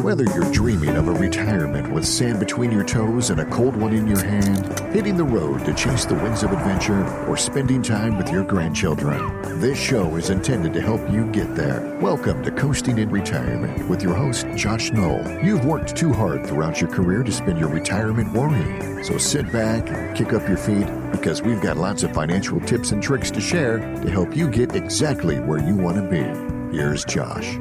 Whether you're dreaming of a retirement with sand between your toes and a cold one in your hand, hitting the road to chase the winds of adventure, or spending time with your grandchildren, this show is intended to help you get there. Welcome to Coasting in Retirement with your host, Josh Knoll. You've worked too hard throughout your career to spend your retirement worrying. So sit back, kick up your feet, because we've got lots of financial tips and tricks to share to help you get exactly where you want to be. Here's Josh.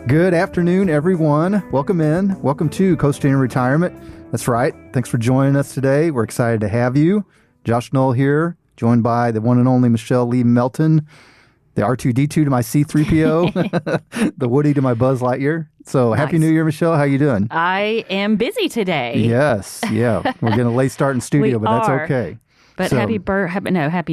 Good afternoon, everyone. Welcome in. Welcome to Coasting in Retirement. That's right. Thanks for joining us today. We're excited to have you. Josh Knoll here, joined by the one and only Michelle Lee Melton, the R2-D2 to my C-3PO, the Woody to my Buzz Lightyear. So Happy New Year, Michelle. How you doing? I am busy today. Yes. Yeah. We're getting a late start in studio, but that's okay. But so, Happy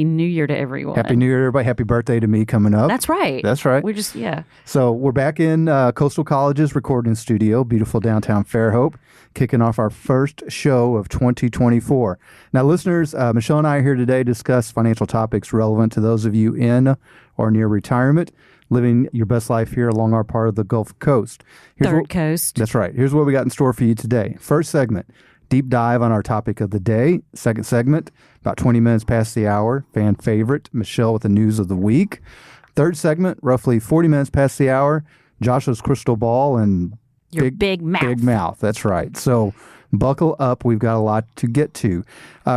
New Year to everyone. Happy New Year, everybody. Happy birthday to me coming up. That's right. That's right. We're just, yeah. So we're back in Coastal College's recording studio, beautiful downtown Fairhope, kicking off our first show of 2024. Now, listeners, Michelle and I are here today to discuss financial topics relevant to those of you in or near retirement, living your best life here along our part of the Gulf Coast. Third Coast. That's right. Here's what we got in store for you today. First segment, deep dive on our topic of the day. Second segment, about 20 minutes past the hour, fan favorite, Michelle with the news of the week. Third segment, roughly 40 minutes past the hour, Josh's crystal ball and your big mouth. Big mouth, that's right. So buckle up. We've got a lot to get to.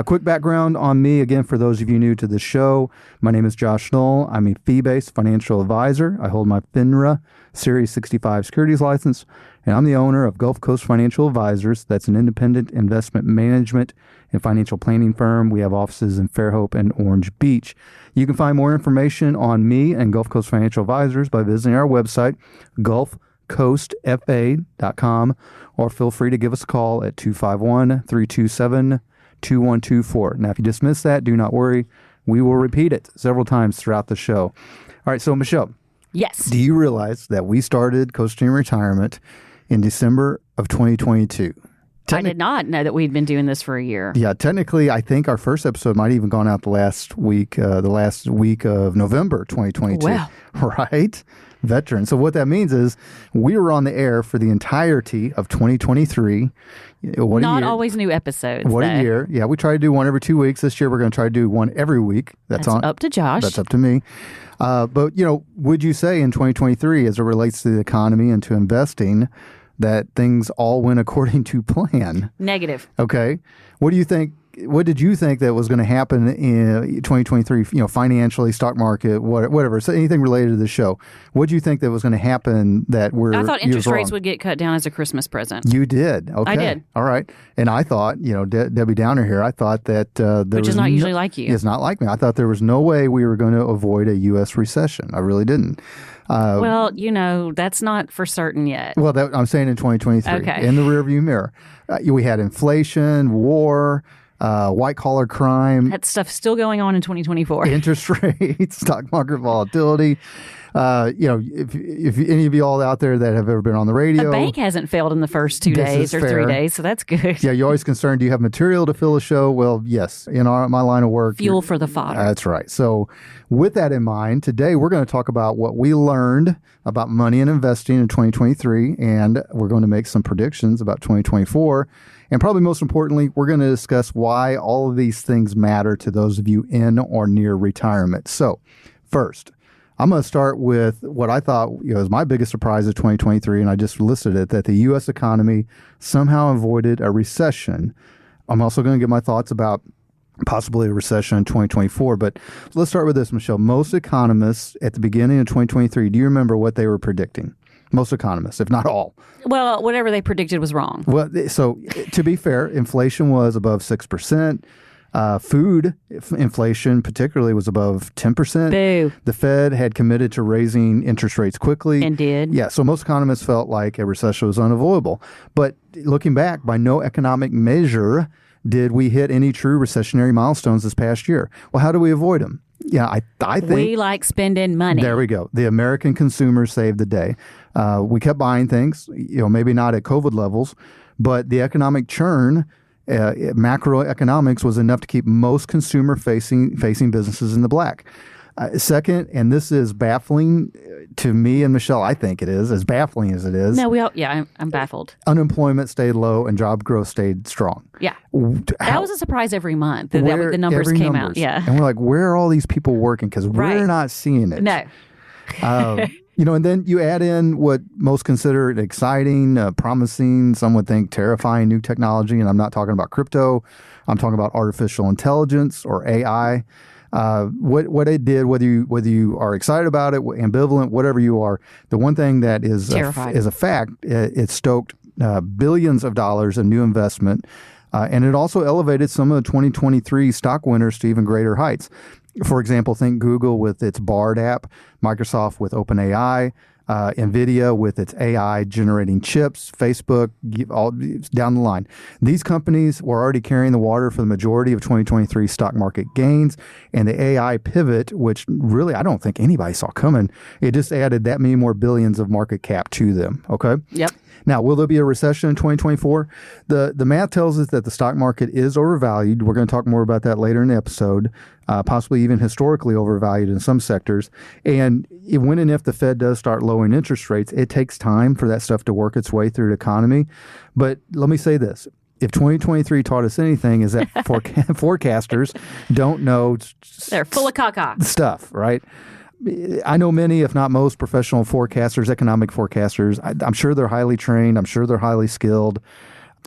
Quick background on me, again, for those of you new to the show. My name is Josh Knoll. I'm a fee-based financial advisor. I hold my FINRA Series 65 securities license, and I'm the owner of Gulf Coast Financial Advisors. That's an independent investment management and financial planning firm. We have offices in Fairhope and Orange Beach. You can find more information on me and Gulf Coast Financial Advisors by visiting our website, gulfcoastfa.com, or feel free to give us a call at 251-327-2124. Now, if you just missed that, do not worry. We will repeat it several times throughout the show. All right, so Michelle. Yes. Do you realize that we started Coasting in Retirement in December of 2022? I did not know that we'd been doing this for a year. Yeah, technically, I think our first episode might have even gone out the last week of November 2022. Wow. Right? Veteran. So what that means is we were on the air for the entirety of 2023. Not always new episodes. What a year. Yeah, we try to do one every 2 weeks. This year we're going to try to do one every week. That's up to Josh. That's up to me. But, would you say in 2023, as it relates to the economy and to investing, that things all went according to plan? Negative. Okay. What do you think? What did you think that was going to happen in 2023, financially, stock market, whatever, so anything related to the show? What do you think that was going to happen that I thought interest rates would get cut down as a Christmas present. You did? Okay. I did. All right. And I thought, Debbie Downer here, I thought that which is not usually like you. It's not like me. I thought there was no way we were going to avoid a U.S. recession. I really didn't. Well, that's not for certain yet. Well, I'm saying in 2023, okay. In the rearview mirror. We had inflation, war, white-collar crime. That stuff's still going on in 2024. Interest rates, stock market volatility. If any of you all out there that have ever been on the radio. A bank hasn't failed in the first 2 days or 3 days, so that's good. Yeah, you're always concerned, do you have material to fill a show? Well, yes. In my line of work. Fuel for the fodder. That's right. So with that in mind, today we're going to talk about what we learned about money and investing in 2023, and we're going to make some predictions about 2024. And probably most importantly, we're going to discuss why all of these things matter to those of you in or near retirement. So first, I'm going to start with what I thought was my biggest surprise of 2023, and I just listed it, that the U.S. economy somehow avoided a recession. I'm also going to give my thoughts about possibly a recession in 2024. But let's start with this, Michelle. Most economists at the beginning of 2023, do you remember what they were predicting? Most economists, if not all. Well, whatever they predicted was wrong. Well, so to be fair, inflation was above 6%. Food inflation particularly was above 10%. Boo. The Fed had committed to raising interest rates quickly. And did. Yeah, so most economists felt like a recession was unavoidable. But looking back, by no economic measure did we hit any true recessionary milestones this past year. Well, how do we avoid them? Yeah, I think we like spending money. There we go. The American consumer saved the day. We kept buying things, maybe not at COVID levels, but the economic churn, macroeconomics was enough to keep most consumer-facing businesses in the black. Second, and this is baffling to me and Michelle, I think it is, as baffling as it is. No, I'm baffled. Unemployment stayed low and job growth stayed strong. Yeah. That was a surprise every month that the numbers came out. Yeah. And we're like, where are all these people working? Because we're not seeing it. No. And then you add in what most consider exciting, promising, some would think terrifying new technology. And I'm not talking about crypto. I'm talking about artificial intelligence or AI. What it did, whether you are excited about it, ambivalent, whatever you are, the one thing that is a fact, it stoked billions of dollars in new investment, and it also elevated some of the 2023 stock winners to even greater heights. For example, think Google with its Bard app, Microsoft with OpenAI, NVIDIA with its AI generating chips, Facebook, all down the line. These companies were already carrying the water for the majority of 2023 stock market gains, and the AI pivot, which really I don't think anybody saw coming, it just added that many more billions of market cap to them. Okay? Yep. Now, will there be a recession in 2024? The math tells us that the stock market is overvalued. We're going to talk more about that later in the episode, possibly even historically overvalued in some sectors. And when and if the Fed does start lowering interest rates, it takes time for that stuff to work its way through the economy. But let me say this. If 2023 taught us anything, is that forecasters don't know they're full of caca stuff, right? I know many, if not most, professional forecasters, economic forecasters. I'm sure they're highly trained. I'm sure they're highly skilled.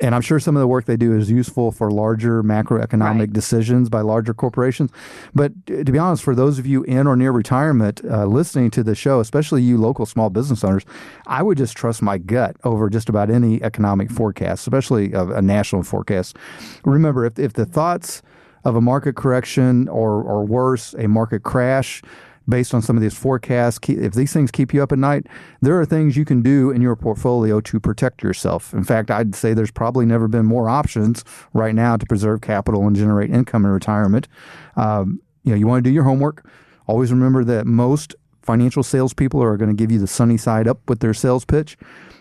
And I'm sure some of the work they do is useful for larger macroeconomic decisions by larger corporations. But to be honest, for those of you in or near retirement listening to the show, especially you local small business owners, I would just trust my gut over just about any economic forecast, especially a national forecast. Remember, if the thoughts of a market correction or worse, a market crash, based on some of these forecasts, if these things keep you up at night, there are things you can do in your portfolio to protect yourself. In fact, I'd say there's probably never been more options right now to preserve capital and generate income in retirement. You want to do your homework. Always remember that most financial salespeople are going to give you the sunny side up with their sales pitch.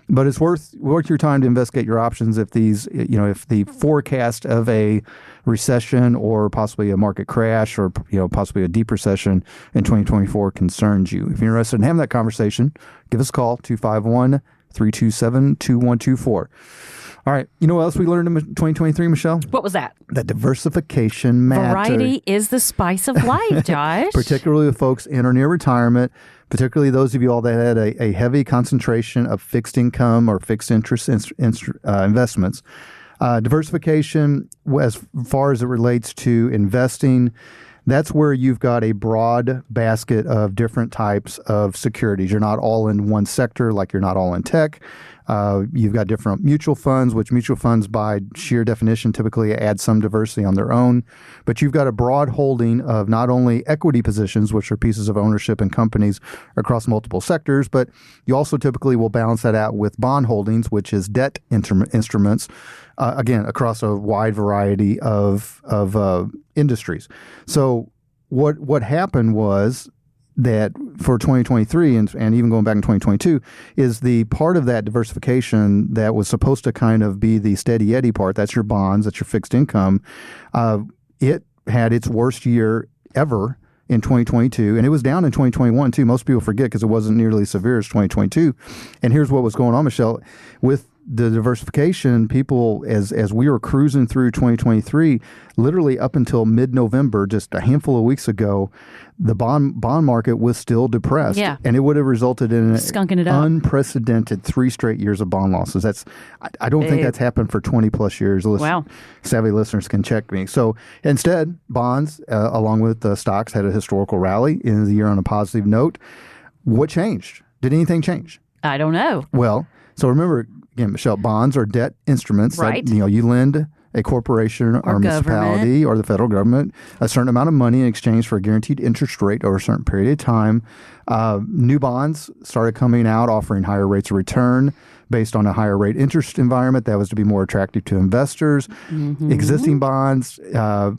But it's worth your time to investigate your options if if the forecast of a recession or possibly a market crash or possibly a deep recession in 2024 concerns you. If you're interested in having that conversation, give us a call, 251-327-2124. All right. You know what else we learned in 2023, Michelle? What was that? That diversification matters. Variety is the spice of life, Josh. Particularly with folks in or near retirement, particularly those of you all that had a heavy concentration of fixed income or fixed interest investments. Diversification, as far as it relates to investing, that's where you've got a broad basket of different types of securities. You're not all in one sector, like you're not all in tech. You've got different mutual funds, which mutual funds by sheer definition typically add some diversity on their own. But you've got a broad holding of not only equity positions, which are pieces of ownership in companies across multiple sectors, but you also typically will balance that out with bond holdings, which is debt instruments, again, across a wide variety of industries. So what happened was that for 2023 and even going back in 2022 is the part of that diversification that was supposed to kind of be the steady Eddie part. That's your bonds, that's your fixed income. It had its worst year ever in 2022, and it was down in 2021 too. Most people forget because it wasn't nearly as severe as 2022. And here's what was going on, Michelle, with the diversification. People, as we were cruising through 2023, literally up until mid-November, just a handful of weeks ago, the bond market was still depressed. Yeah. And it would have resulted in skunking it up. Unprecedented 3 straight years of bond losses. I don't think that's happened for 20 plus years. Wow. Savvy listeners can check me. So instead, bonds, along with stocks, had a historical rally in the year on a positive note. What changed? Did anything change? I don't know. Well, so remember, again, Michelle, bonds are debt instruments. Right. That, you lend a corporation or municipality or the federal government a certain amount of money in exchange for a guaranteed interest rate over a certain period of time. New bonds started coming out offering higher rates of return based on a higher rate interest environment that was to be more attractive to investors. Mm-hmm. Existing bonds,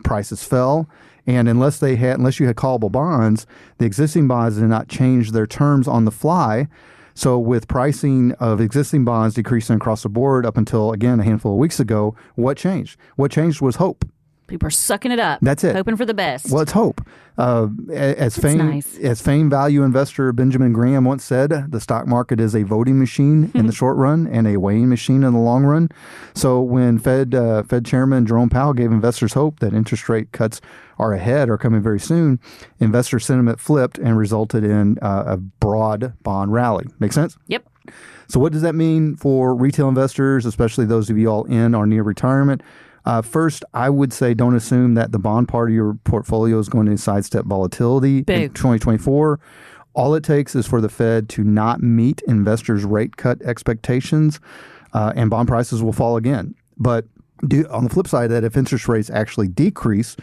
prices fell. And unless you had callable bonds, the existing bonds did not change their terms on the fly. So with pricing of existing bonds decreasing across the board up until, again, a handful of weeks ago, what changed? What changed was hope. People are sucking it up. That's it. Hoping for the best. Well, it's hope. As nice. famed value investor Benjamin Graham once said, the stock market is a voting machine in the short run and a weighing machine in the long run. So when Fed Chairman Jerome Powell gave investors hope that interest rate cuts are ahead or coming very soon, investor sentiment flipped and resulted in a broad bond rally. Make sense? Yep. So what does that mean for retail investors, especially those of you all in or near retirement? First, I would say don't assume that the bond part of your portfolio is going to sidestep volatility in 2024. All it takes is for the Fed to not meet investors' rate cut expectations, and bond prices will fall again. But on the flip side of that, if interest rates actually decrease,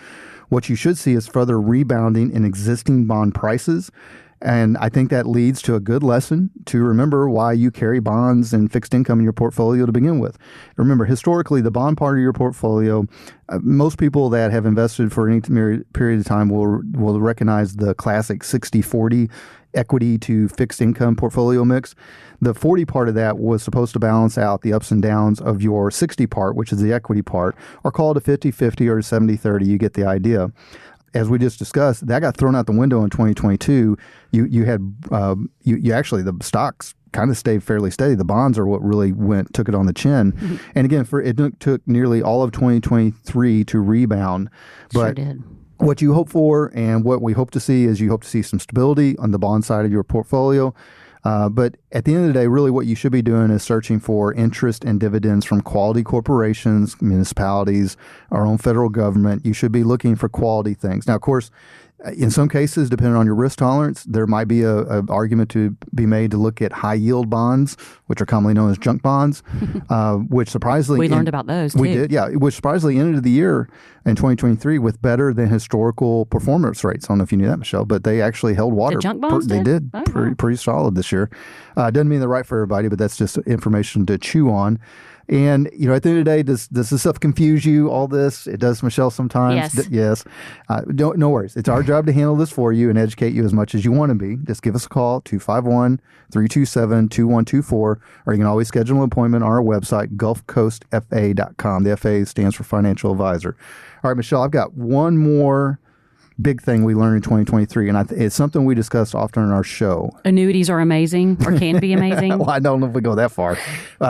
what you should see is further rebounding in existing bond prices. And I think that leads to a good lesson to remember why you carry bonds and fixed income in your portfolio to begin with. Remember, historically, the bond part of your portfolio, most people that have invested for any period of time will recognize the classic 60-40 equity to fixed income portfolio mix. The 40 part of that was supposed to balance out the ups and downs of your 60 part, which is the equity part, or call it a 50-50 or a 70-30. You get the idea. As we just discussed, that got thrown out the window in 2022. You actually, the stocks kind of stayed fairly steady. The bonds are what really took it on the chin. Mm-hmm. And again, it took nearly all of 2023 to rebound. But sure did. What you hope for and what we hope to see is you hope to see some stability on the bond side of your portfolio. But at the end of the day, really what you should be doing is searching for interest and dividends from quality corporations, municipalities, our own federal government. You should be looking for quality things. Now, of course, in some cases, depending on your risk tolerance, there might be an argument to be made to look at high yield bonds, which are commonly known as junk bonds, which surprisingly... We learned about those, too. We did, yeah, which surprisingly ended the year in 2023 with better than historical performance rates. I don't know if you knew that, Michelle, but they actually held water. The junk bonds They did. Pretty solid this year. Doesn't mean they're right for everybody, but that's just information to chew on. And, at the end of the day, does this stuff confuse you, all this? It does, Michelle, sometimes. Yes. Yes. No worries. It's our job to handle this for you and educate you as much as you want to be. Just give us a call, 251-327-2124, or you can always schedule an appointment on our website, gulfcoastfa.com. The FA stands for Financial Advisor. All right, Michelle, I've got one more big thing we learned in 2023, and it's something we discussed often on our show. Annuities are amazing, or can be amazing. Well, I don't know if we go that far.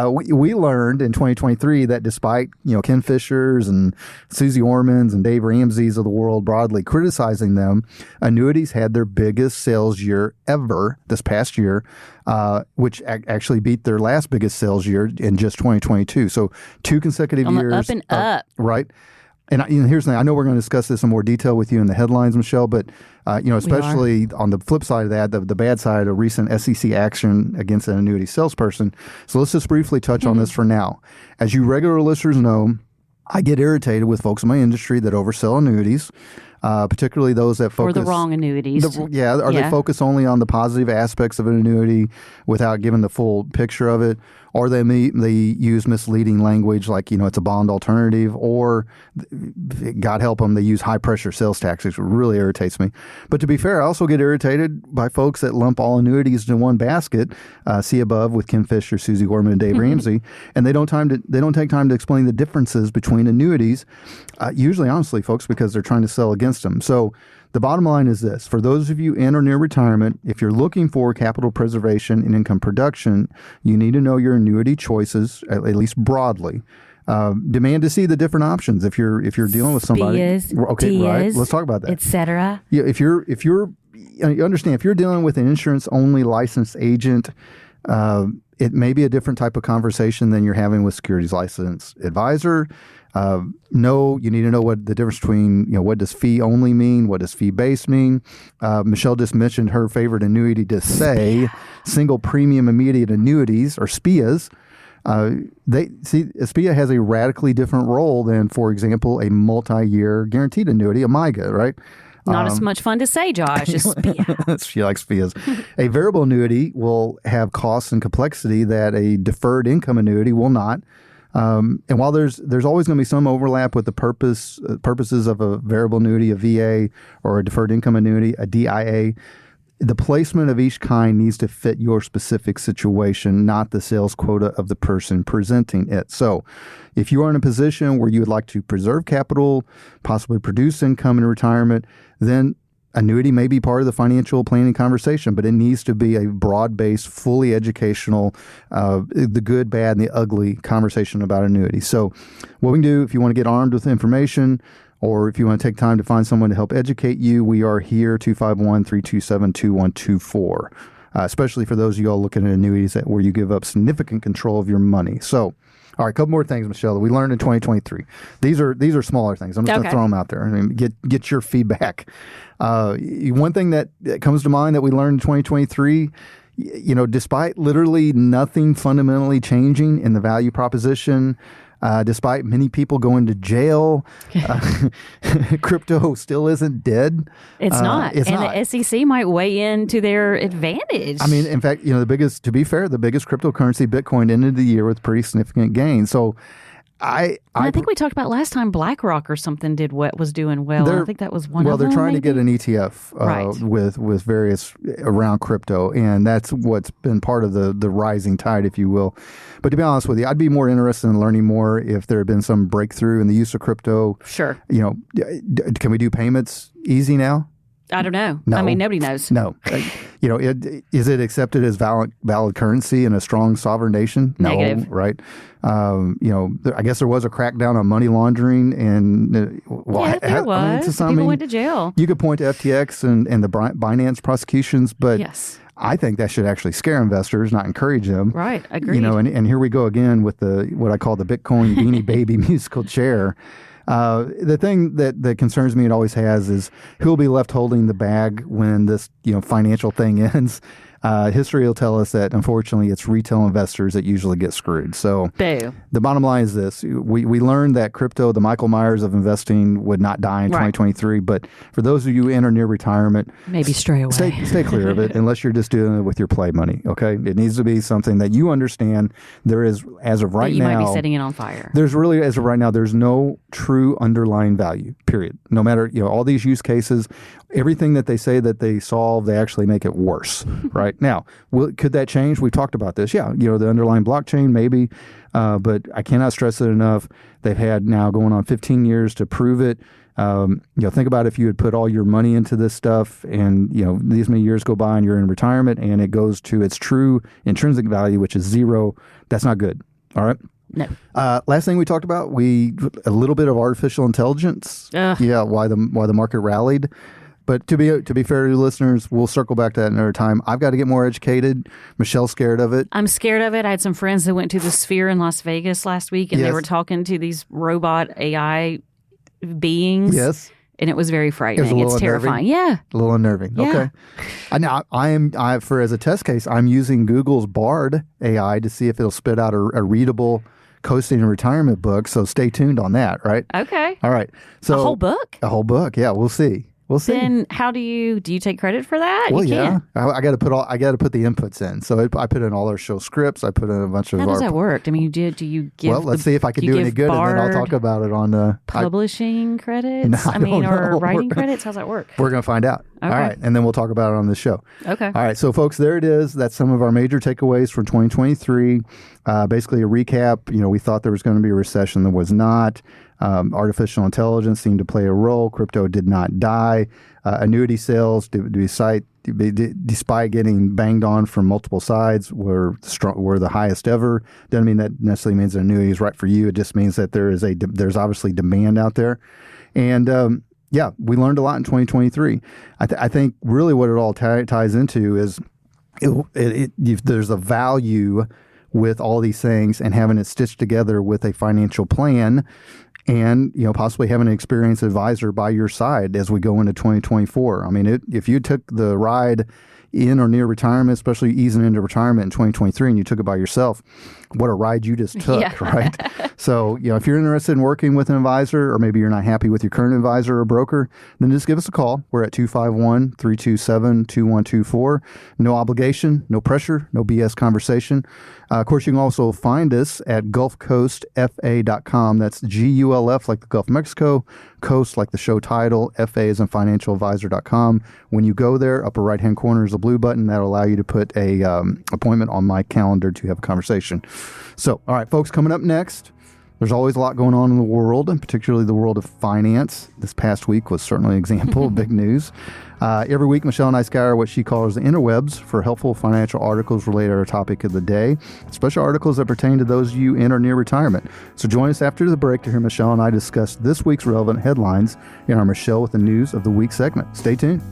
We learned in 2023 that despite Ken Fisher's and Susie Orman's and Dave Ramsey's of the world broadly criticizing them, annuities had their biggest sales year ever this past year, which actually beat their last biggest sales year in just 2022. So 2 consecutive years. Up and up. Right. And here's the thing. I know we're going to discuss this in more detail with you in the headlines, Michelle, but especially on the flip side of that, the bad side of recent SEC action against an annuity salesperson. So let's just briefly touch on this for now. As you regular listeners know, I get irritated with folks in my industry that oversell annuities, particularly those that focus... Or the wrong annuities. They focus only on the positive aspects of an annuity without giving the full picture of it. Or they use misleading language like, it's a bond alternative, or, God help them, they use high-pressure sales tactics, which really irritates me. But to be fair, I also get irritated by folks that lump all annuities into one basket, see above with Ken Fisher, Susie Orman, and Dave Ramsey, and they don't take time to explain the differences between annuities, usually, honestly, folks, because they're trying to sell against them. So the bottom line is this. For those of you in or near retirement, if you're looking for capital preservation and income production, you need to know your annuity choices, at least broadly. Demand to see the different options if you're dealing with somebody. SPIAs, okay, TIAs, right. Let's talk about that. etc. Yeah, if you understand, if you're dealing with an insurance-only licensed agent, it may be a different type of conversation than you're having with securities licensed advisor. You need to know what the difference between, what does fee only mean? What does fee based mean? Michelle just mentioned her favorite annuity to say, Single Premium Immediate Annuities, or SPIAs. A SPIA has a radically different role than, for example, a multi-year guaranteed annuity, a MIGA, right? Not as much fun to say, Josh, as SPIA. She likes SPIAs. A variable annuity will have costs and complexity that a deferred income annuity will not. And while there's always going to be some overlap with the purposes of a variable annuity, a VA, or a deferred income annuity, a DIA, the placement of each kind needs to fit your specific situation, not the sales quota of the person presenting it. So if you are in a position where you would like to preserve capital, possibly produce income in retirement, then annuity may be part of the financial planning conversation, but it needs to be a broad-based, fully educational, the good, bad, and the ugly conversation about annuity. So what we can do, if you want to get armed with information, or if you want to take time to find someone to help educate you, we are here, 251-327-2124, especially for those of you all looking at annuities where you give up significant control of your money. So, all right, a couple more things, Michelle, that we learned in 2023. These are smaller things. I'm just going to throw them out there. I mean, get your feedback. One thing that comes to mind that we learned in 2023, despite literally nothing fundamentally changing in the value proposition, despite many people going to jail, crypto still isn't dead. It's not. The SEC might weigh in to their advantage. I mean, in fact, to be fair, the biggest cryptocurrency, Bitcoin, ended the year with pretty significant gains. So I think we talked about last time BlackRock or something was doing well. I think that was one of them. Well, they're trying maybe? to get an ETF with various around crypto, and that's what's been part of the rising tide, if you will. But to be honest with you, I'd be more interested in learning more if there had been some breakthrough in the use of crypto. Sure. Can we do payments easy now? I don't know. No. I mean, nobody knows. No. Is it accepted as valid currency in a strong sovereign nation? No. Negative. Right. I guess there was a crackdown on money laundering, and there was. People went to jail. You could point to FTX and the Binance prosecutions, but yes. I think that should actually scare investors, not encourage them. Right. Agreed. And here we go again with what I call the Bitcoin Beanie Baby musical chair. The thing that concerns me, it always has, is who'll be left holding the bag when this financial thing ends. History will tell us that, unfortunately, it's retail investors that usually get screwed. So Boo. The bottom line is this. We learned that crypto, the Michael Myers of investing, would not die in 2023. But for those of you in or near retirement, maybe stray away. Stay clear of it unless you're just doing it with your play money, okay? It needs to be something that you understand there is, as of right now. You might be setting it on fire. There's really, as of right now, there's no true underlying value, period. No matter, all these use cases, everything that they say that they solve, they actually make it worse, right? Now, could that change? We've talked about this. Yeah, the underlying blockchain, maybe, but I cannot stress it enough. They've had now going on 15 years to prove it. Think about if you had put all your money into this stuff and, these many years go by and you're in retirement and it goes to its true intrinsic value, which is zero. That's not good. All right. No. Last thing we talked about, a little bit of artificial intelligence. Yeah. Why the market rallied. But to be fair to listeners, we'll circle back to that another time. I've got to get more educated. Michelle's scared of it. I'm scared of it. I had some friends that went to the Sphere in Las Vegas last week, and they were talking to these robot AI beings. Yes. And it was very frightening. It's terrifying. Yeah. A little unnerving. Yeah. Okay. Now, as a test case, I'm using Google's Bard AI to see if it'll spit out a readable coasting and retirement book. So stay tuned on that, right? Okay. All right. So a whole book? A whole book. Yeah, we'll see. We'll see. Then how do you take credit for that? Well, you can't. I got to put the inputs in. So I put in all our show scripts. I put in a bunch of. How does that work? I mean, do you give? Well, let's see if I can do any good, Bard and then I'll talk about it on the publishing credits. Or writing credits. How's that work? We're going to find out. Okay. All right, and then we'll talk about it on the show. Okay. All right, so folks, there it is. That's some of our major takeaways from 2023. Basically, a recap. We thought there was going to be a recession. There was not. Artificial intelligence seemed to play a role. Crypto did not die. Annuity sales, despite getting banged on from multiple sides, were the highest ever. Doesn't mean that necessarily means an annuity is right for you. It just means that there's obviously demand out there. And we learned a lot in 2023. I think really what it all ties into is there's a value with all these things and having it stitched together with a financial plan. And, possibly having an experienced advisor by your side as we go into 2024. I mean, if you took the ride in or near retirement, especially easing into retirement in 2023, and you took it by yourself, what a ride you just took, right? So, if you're interested in working with an advisor, or maybe you're not happy with your current advisor or broker, then just give us a call. We're at 251-327-2124. No obligation, no pressure, no BS conversation. Of course, you can also find us at GulfCoastFA.com. That's GULF, like the Gulf of Mexico, Coast, like the show title, FIAs and financialadvisor.com. When you go there, upper right-hand corner is a blue button that'll allow you to put a appointment on my calendar to have a conversation. So, all right, folks, coming up next, there's always a lot going on in the world, and particularly the world of finance. This past week was certainly an example of big news. Every week, Michelle and I scour what she calls the interwebs for helpful financial articles related to our topic of the day, special articles that pertain to those of you in or near retirement. So join us after the break to hear Michelle and I discuss this week's relevant headlines in our Michelle with the News of the Week segment. Stay tuned.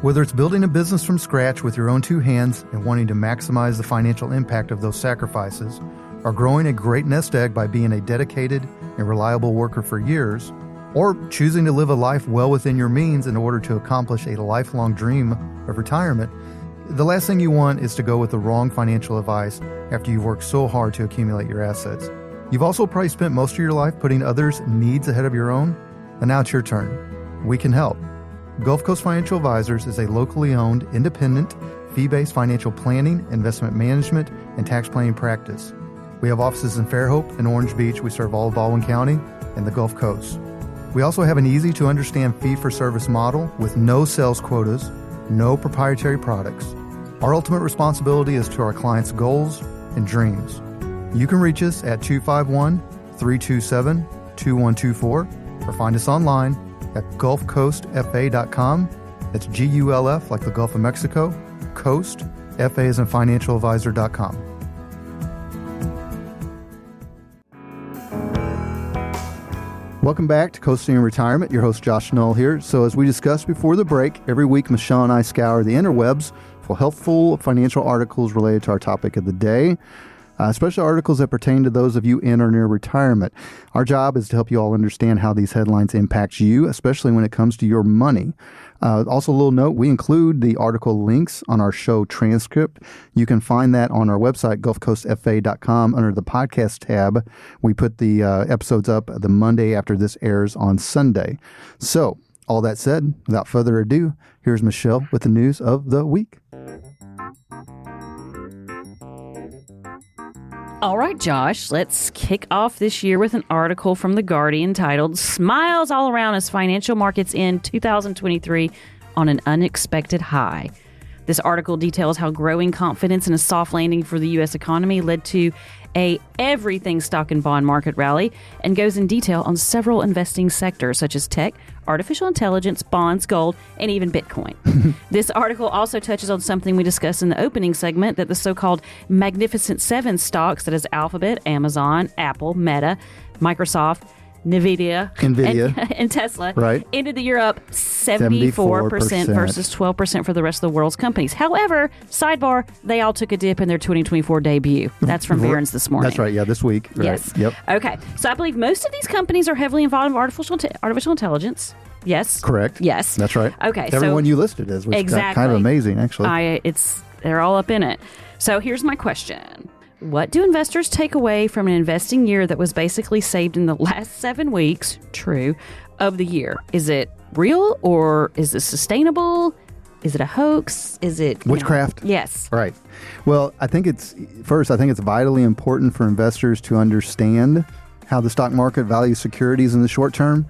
Whether it's building a business from scratch with your own two hands and wanting to maximize the financial impact of those sacrifices, or growing a great nest egg by being a dedicated and reliable worker for years, or choosing to live a life well within your means in order to accomplish a lifelong dream of retirement, the last thing you want is to go with the wrong financial advice after you've worked so hard to accumulate your assets. You've also probably spent most of your life putting others' needs ahead of your own, and now it's your turn. We can help. Gulf Coast Financial Advisors is a locally owned, independent, fee-based financial planning, investment management, and tax planning practice. We have offices in Fairhope and Orange Beach. We serve all of Baldwin County and the Gulf Coast. We also have an easy-to-understand fee-for-service model with no sales quotas, no proprietary products. Our ultimate responsibility is to our clients' goals and dreams. You can reach us at 251-327-2124 or find us online at gulfcoastfa.com. That's GULF, like the Gulf of Mexico, Coast, FIAs and financialadvisor.com. Welcome back to Coasting in Retirement. Your host, Josh Null here. So as we discussed before the break, every week Michelle and I scour the interwebs for helpful financial articles related to our topic of the day, especially articles that pertain to those of you in or near retirement. Our job is to help you all understand how these headlines impact you, especially when it comes to your money. Also, a little note, we include the article links on our show transcript. You can find that on our website, gulfcoastfa.com, under the podcast tab. We put the episodes up the Monday after this airs on Sunday. So, all that said, without further ado, here's Michelle with the news of the week. All right, Josh, let's kick off this year with an article from The Guardian titled "Smiles All Around as Financial Markets End 2023 on an Unexpected High." This article details how growing confidence in a soft landing for the U.S. economy led to a everything stock and bond market rally, and goes in detail on several investing sectors such as tech, artificial intelligence, bonds, gold, and even Bitcoin. This article also touches on something we discussed in the opening segment, that the so-called Magnificent Seven stocks, that is Alphabet, Amazon, Apple, Meta, Microsoft, NVIDIA. And Tesla, right, ended the year up 74% versus 12% for the rest of the world's companies. However, sidebar, they all took a dip in their 2024 debut. That's from Barron's this morning. That's right. Yeah, this week. Right. Yes. Yep. Okay. So I believe most of these companies are heavily involved in artificial intelligence. Yes. Correct. Yes. That's right. Okay. Everyone you listed is, which is kind of amazing, actually. They're all up in it. So here's my question. What do investors take away from an investing year that was basically saved in the last 7 weeks, true, of the year? Is it real, or is it sustainable? Is it a hoax? Is it witchcraft? Yes. Right. Well, I think it's vitally important for investors to understand how the stock market values securities in the short term.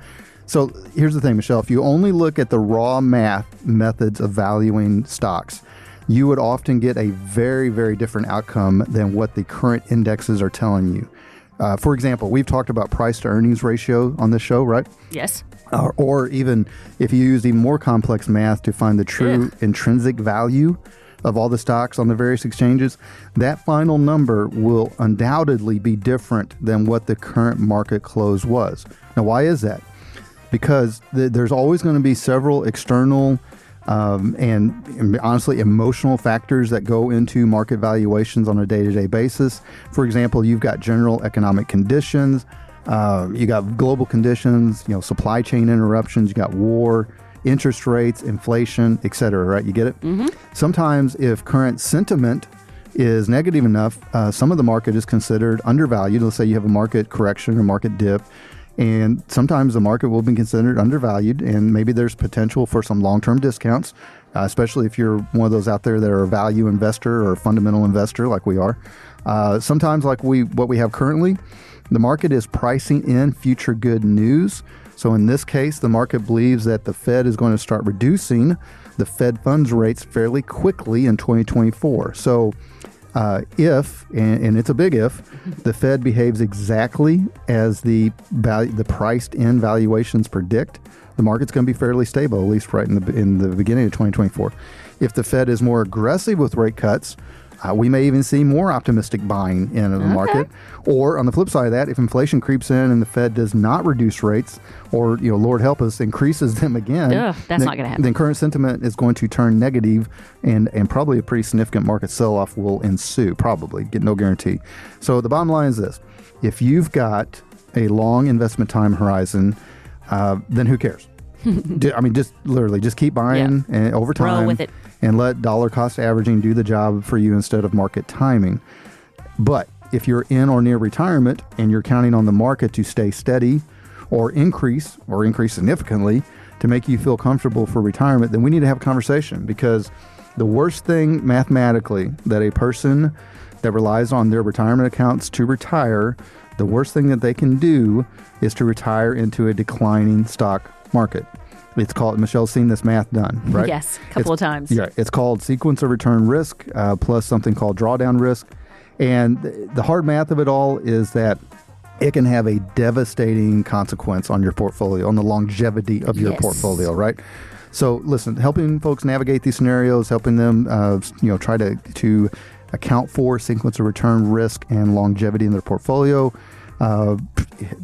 So here's the thing, Michelle. If you only look at the raw math methods of valuing stocks, you would often get a very, very different outcome than what the current indexes are telling you. For example, we've talked about price to earnings ratio on this show, right? Yes. Or even if you use even more complex math to find the true intrinsic value of all the stocks on the various exchanges, that final number will undoubtedly be different than what the current market close was. Now, why is that? Because there's always going to be several external and honestly emotional factors that go into market valuations on a day-to-day basis. For example, you've got general economic conditions, you got global conditions, supply chain interruptions, you got war, interest rates, inflation, etc. Right? You get it? Mm-hmm. Sometimes if current sentiment is negative enough, some of the market is considered undervalued. Let's say you have a market correction or market dip, and sometimes the market will be considered undervalued, and maybe there's potential for some long-term discounts. especially if you're one of those out there that are a value investor or a fundamental investor like we are. Sometimes like what we have currently, the market is pricing in future good news. So in this case, the market believes that the Fed is going to start reducing the Fed funds rates fairly quickly in 2024. So if, and it's a big if, the Fed behaves exactly as the priced-in valuations predict, the market's going to be fairly stable, at least right in the beginning of 2024. If the Fed is more aggressive with rate cuts, we may even see more optimistic buying in the market. Or on the flip side of that, if inflation creeps in and the Fed does not reduce rates, or Lord help us, increases them again, that's not going to happen. Then current sentiment is going to turn negative, and probably a pretty significant market sell-off will ensue. Probably, get no guarantee. So the bottom line is this: if you've got a long investment time horizon, then who cares? I mean, just keep buying and over time. Roll with it. And let dollar cost averaging do the job for you instead of market timing. But if you're in or near retirement and you're counting on the market to stay steady or increase significantly to make you feel comfortable for retirement, then we need to have a conversation, because the worst thing mathematically that a person that relies on their retirement accounts to retire, the worst thing that they can do is to retire into a declining stock market. It's called, Michelle's seen this math done, right? Yes, a couple of times. Yeah, it's called sequence of return risk plus something called drawdown risk. And the hard math of it all is that it can have a devastating consequence on your portfolio, on the longevity of your portfolio, right? So listen, helping folks navigate these scenarios, helping them try to account for sequence of return risk and longevity in their portfolio,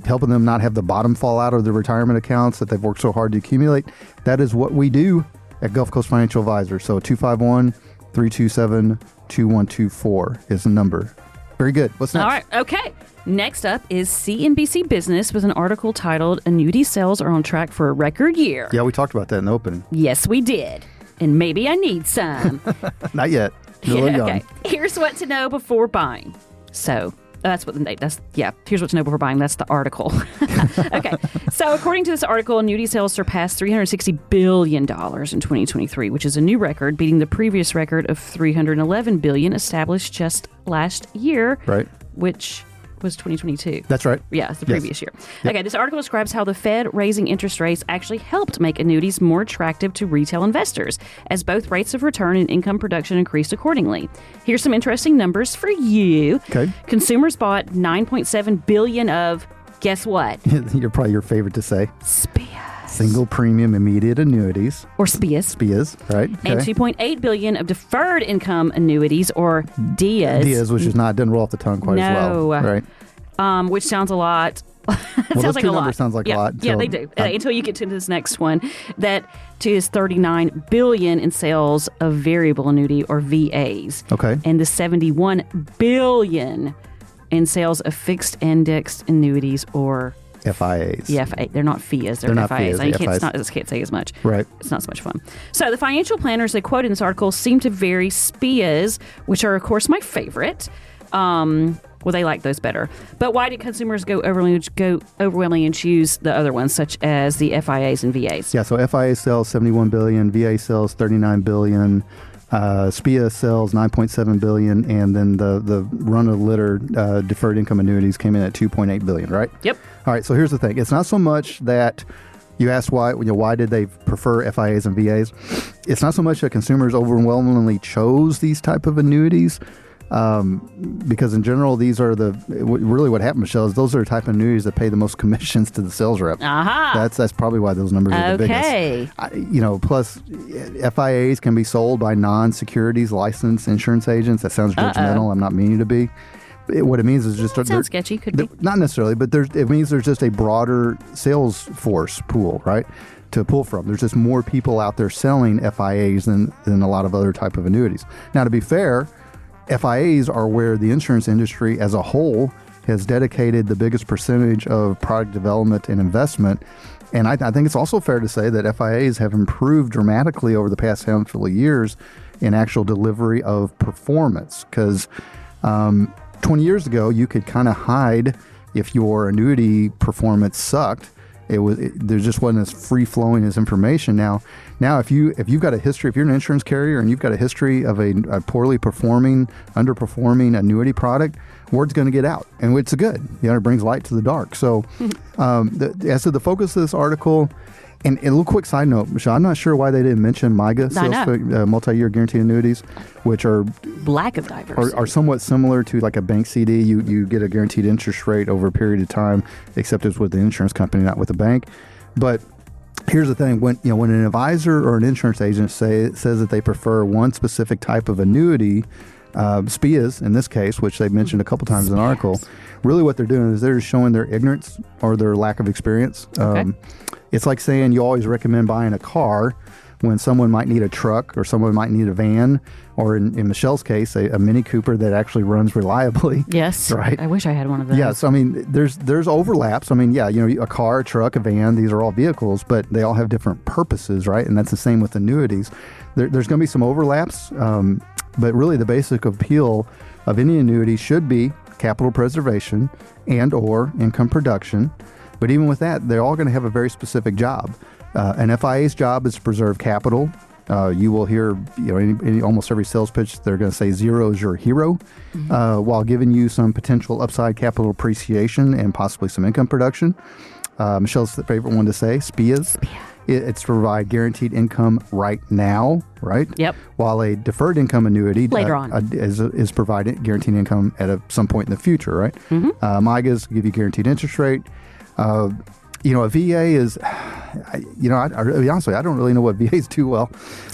helping them not have the bottom fall out of their retirement accounts that they've worked so hard to accumulate. That is what we do at Gulf Coast Financial Advisors. So 251-327-2124 is the number. Very good. What's next? All right. Okay. Next up is CNBC Business with an article titled "Annuity Sales Are on Track for a Record Year." Yeah, we talked about that in the opening. Yes, we did. And maybe I need some. Not yet. Okay. Here's what to know before buying. So here's what to know before buying. That's the article. Okay. So according to this article, annuity sales surpassed $360 billion in 2023, which is a new record, beating the previous record of $311 billion established just last year. Right. Which was 2022. That's right. Yeah, it's the previous year. Yep. Okay, this article describes how the Fed raising interest rates actually helped make annuities more attractive to retail investors, as both rates of return and income production increased accordingly. Here's some interesting numbers for you. Okay. Consumers bought $9.7 billion of, guess what? You're probably your favorite to say. SPIAs. Single Premium Immediate Annuities. Or SPIAs. SPIAs, right. Okay. And $2.8 billion of Deferred Income Annuities, or DIAs. DIAs, which is not, didn't roll off the tongue quite as well. Right. Which sounds a lot. Sounds like a lot. Sounds like a lot. Yeah, they do. Until you get to this next one, that is $39 billion in sales of variable annuity, or VAs. Okay. And the $71 billion in sales of fixed indexed annuities, or FIAs. Yeah, they're not FIAs. They're not FIAs. FIAs. I can't say as much. Right. It's not so much fun. So the financial planners they quote in this article seem to vary SPIAs, which are, of course, my favorite. Well, they like those better. But why did consumers go overwhelmingly and choose the other ones, such as the FIAs and VAs? Yeah, so FIA sells $71 billion, VA sells $39 billion, SPIA sells $9.7 billion, and then the run of the litter deferred income annuities came in at $2.8 billion, right? Yep. All right, so here's the thing. It's not so much that you asked why did they prefer FIAs and VAs? It's not so much that consumers overwhelmingly chose these type of annuities, because in general, these are really what happened, Michelle, is those are the type of annuities that pay the most commissions to the sales rep. That's probably why those numbers are the biggest. Plus FIAs can be sold by non-securities licensed insurance agents. That sounds judgmental. I'm not meaning to be. What it means is just sounds sketchy. Could be not necessarily, but it means there's just a broader sales force pool, right, to pull from. There's just more people out there selling FIAs than a lot of other type of annuities. Now, to be fair, FIAs are where the insurance industry as a whole has dedicated the biggest percentage of product development and investment. And I think it's also fair to say that FIAs have improved dramatically over the past handful of years in actual delivery of performance. Because 20 years ago, you could kind of hide if your annuity performance sucked There just wasn't as free flowing as information. Now if you've got a history, if you're an insurance carrier and you've got a history of a poorly performing, underperforming annuity product, word's going to get out, and it's good. It brings light to the dark. So, as to the focus of this article. And a little quick side note, Michelle, I'm not sure why they didn't mention MYGA, multi-year guaranteed annuities, which are lack of diversity. Are somewhat similar to like a bank CD. You get a guaranteed interest rate over a period of time, except it's with the insurance company, not with the bank. But here's the thing: when an advisor or an insurance agent says that they prefer one specific type of annuity, SPIAs in this case, which they've mentioned a couple times in the article, really what they're doing is they're just showing their ignorance or their lack of experience. Okay. It's like saying you always recommend buying a car when someone might need a truck or someone might need a van, or in Michelle's case, a Mini Cooper that actually runs reliably. Yes, right. I wish I had one of those. Yes, I mean there's overlaps. I mean, a car, a truck, a van, these are all vehicles, but they all have different purposes, right? And that's the same with annuities. There's going to be some overlaps, but really the basic appeal of any annuity should be capital preservation and or income production. But even with that, they're all going to have a very specific job. An FIA's job is to preserve capital. You will hear, almost every sales pitch, they're going to say zero is your hero, while giving you some potential upside capital appreciation and possibly some income production. Michelle's favorite one to say, SPIAs. It's to provide guaranteed income right now, right? Yep. While a deferred income annuity later on is providing guaranteed income at some point in the future, right? MYGAs give you guaranteed interest rate. A VA is, I'll be honest with you, I don't really know what VAs do well,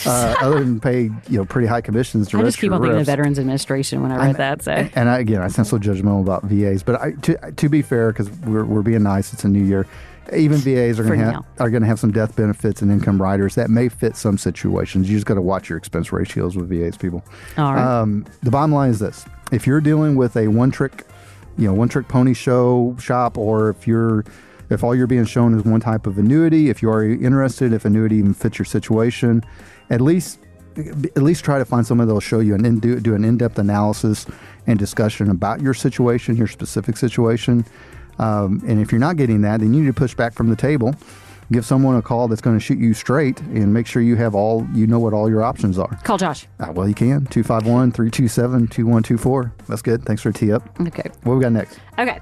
other than pay, pretty high commissions to I just keep on thinking of Veterans Administration when I read that. So. And I sound so judgmental about VAs, but to be fair, because we're being nice, it's a new year. Even VAs are going to have some death benefits and income riders that may fit some situations. You just got to watch your expense ratios with VAs, people. All right. The bottom line is this: if you're dealing with a one trick pony shop, or if all you're being shown is one type of annuity, if you are interested, if annuity even fits your situation, at least try to find someone that'll show you do an in-depth analysis and discussion about your situation, your specific situation. And if you're not getting that, then you need to push back from the table. Give someone a call that's going to shoot you straight and make sure you know what all your options are. Call Josh. Well, you can. 251-327-2124. That's good. Thanks for a tee up. Okay. What we got next? Okay.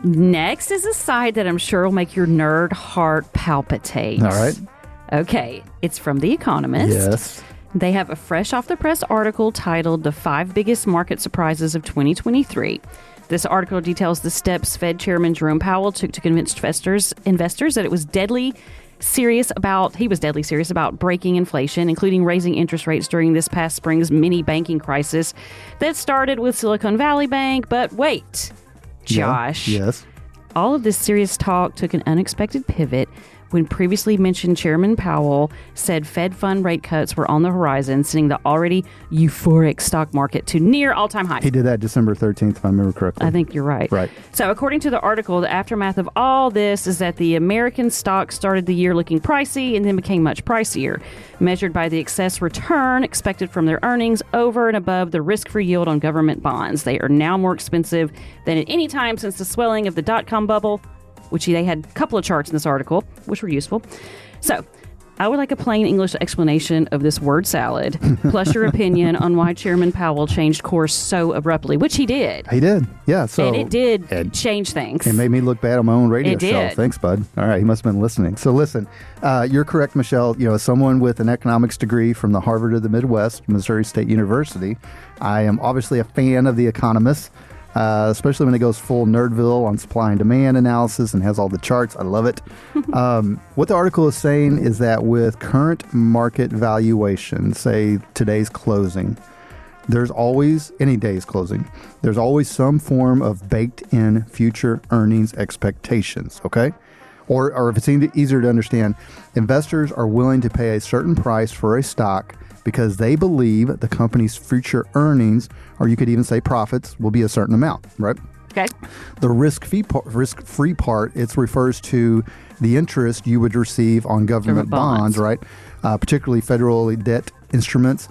Next is a side that I'm sure will make your nerd heart palpitate. All right. Okay. It's from The Economist. Yes. They have a fresh off the press article titled The 5 Biggest Market Surprises of 2023. This article details the steps Fed Chairman Jerome Powell took to convince investors that he was deadly serious about breaking inflation, including raising interest rates during this past spring's mini banking crisis that started with Silicon Valley Bank. But wait, Josh. Yeah, yes. All of this serious talk took an unexpected pivot when previously mentioned Chairman Powell said Fed fund rate cuts were on the horizon, sending the already euphoric stock market to near all-time highs. He did that December 13th, if I remember correctly. I think you're right. Right. So according to the article, the aftermath of all this is that the American stock started the year looking pricey and then became much pricier, measured by the excess return expected from their earnings over and above the risk-free yield on government bonds. They are now more expensive than at any time since the swelling of the dot-com bubble, which they had a couple of charts in this article, which were useful. So I would like a plain English explanation of this word salad, plus your opinion on why Chairman Powell changed course so abruptly, which he did. He did, yeah. So and it did change things. It made me look bad on my own radio it show. Did. Thanks, bud. All right, he must have been listening. So listen, you're correct, Michelle. As someone with an economics degree from the Harvard of the Midwest, Missouri State University, I am obviously a fan of The Economist. Especially when it goes full Nerdville on supply and demand analysis and has all the charts. I love it. What the article is saying is that with current market valuation, say today's closing, there's always some form of baked in future earnings expectations, okay? Or if it's easier to understand, investors are willing to pay a certain price for a stock because they believe the company's future earnings, or you could even say profits, will be a certain amount, right? Okay. The risk-free part, it refers to the interest you would receive on government bonds, right? Particularly federal debt instruments.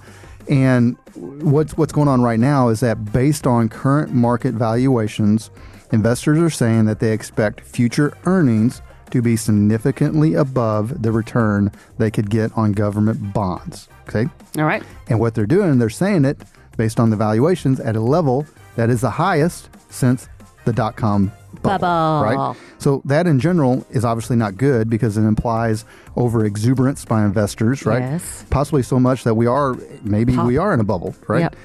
And what's going on right now is that based on current market valuations, investors are saying that they expect future earnings to be significantly above the return they could get on government bonds. Okay. All right. And what they're doing, they're saying it based on the valuations at a level that is the highest since the dot-com bubble. Right? So that in general is obviously not good because it implies over exuberance by investors, right? Yes. Possibly so much that we are in a bubble, right? Yep.